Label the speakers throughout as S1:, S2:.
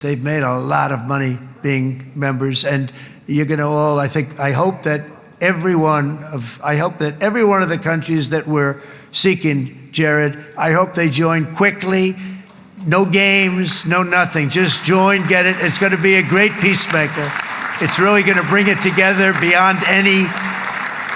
S1: They've made a lot of money being members, and you're going to all, I hope that every one of the countries that we're seeking, Jared, I hope they join quickly. No games, no nothing. Just join, get it. It's going to be a great peacemaker. It's really going to bring it together beyond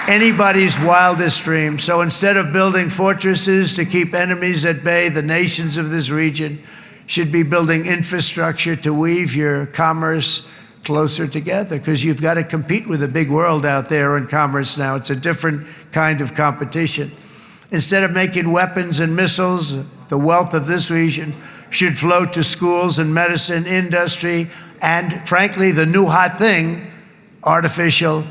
S1: anybody's wildest dream. So instead of building fortresses to keep enemies at bay, the nations of this region should be building infrastructure to weave your commerce closer together, because you've got to compete with the big world out there in commerce now. It's a different kind of competition. Instead of making weapons and missiles, the wealth of this region should flow to schools and medicine, industry, and frankly, the new hot thing, artificial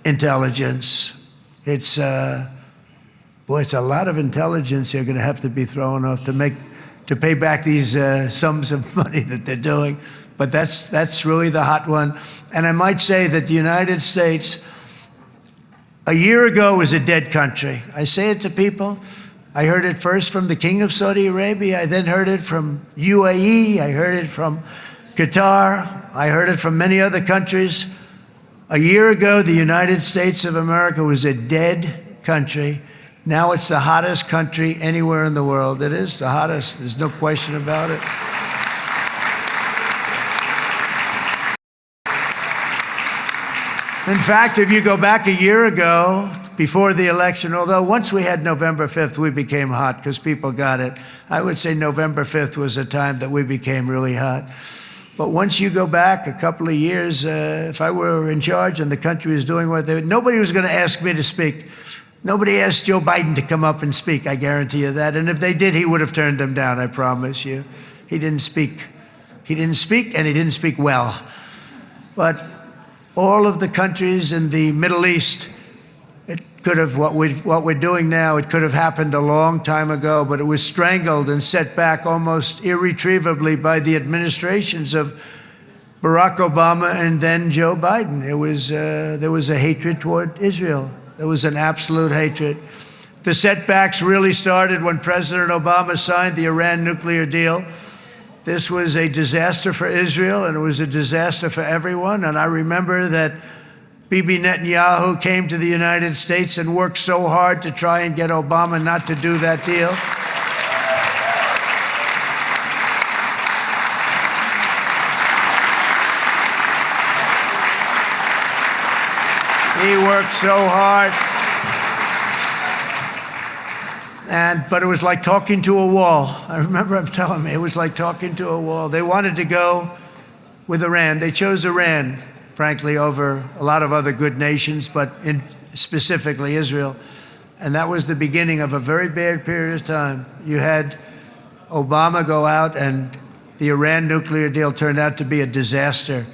S1: intelligence. It's a lot of intelligence you're going to have to be throwing off to pay back these sums of money that they're doing. But that's really the hot one. And I might say that the United States, a year ago, was a dead country. I say it to people. I heard it first from the King of Saudi Arabia. I then heard it from UAE. I heard it from Qatar. I heard it from many other countries. A year ago, the United States of America was a dead country. Now it's the hottest country anywhere in the world. It is the hottest. There's no question about it. In fact, if you go back a year ago, before the election, although once we had November 5th, we became hot because people got it. I would say November 5th was a time that we became really hot. But once you go back a couple of years, if I were in charge and the country was doing what nobody was going to ask me to speak. Nobody asked Joe Biden to come up and speak, I guarantee you that. And if they did, he would have turned them down, I promise you. He didn't speak. He didn't speak, and he didn't speak well. But all of the countries in the Middle East, it could have, what we're doing now, it could have happened a long time ago, but it was strangled and set back almost irretrievably by the administrations of Barack Obama and then Joe Biden. There was a hatred toward Israel. There was an absolute hatred. The setbacks really started when President Obama signed the Iran nuclear deal. This was a disaster for Israel, and it was a disaster for everyone. And I remember that Bibi Netanyahu came to the United States and worked so hard to try and get Obama not to do that deal. He worked so hard. But it was like talking to a wall. I remember him telling me it was like talking to a wall. They wanted to go with Iran. They chose Iran, frankly, over a lot of other good nations, but specifically Israel. And that was the beginning of a very bad period of time. You had Obama go out, and the Iran nuclear deal turned out to be a disaster.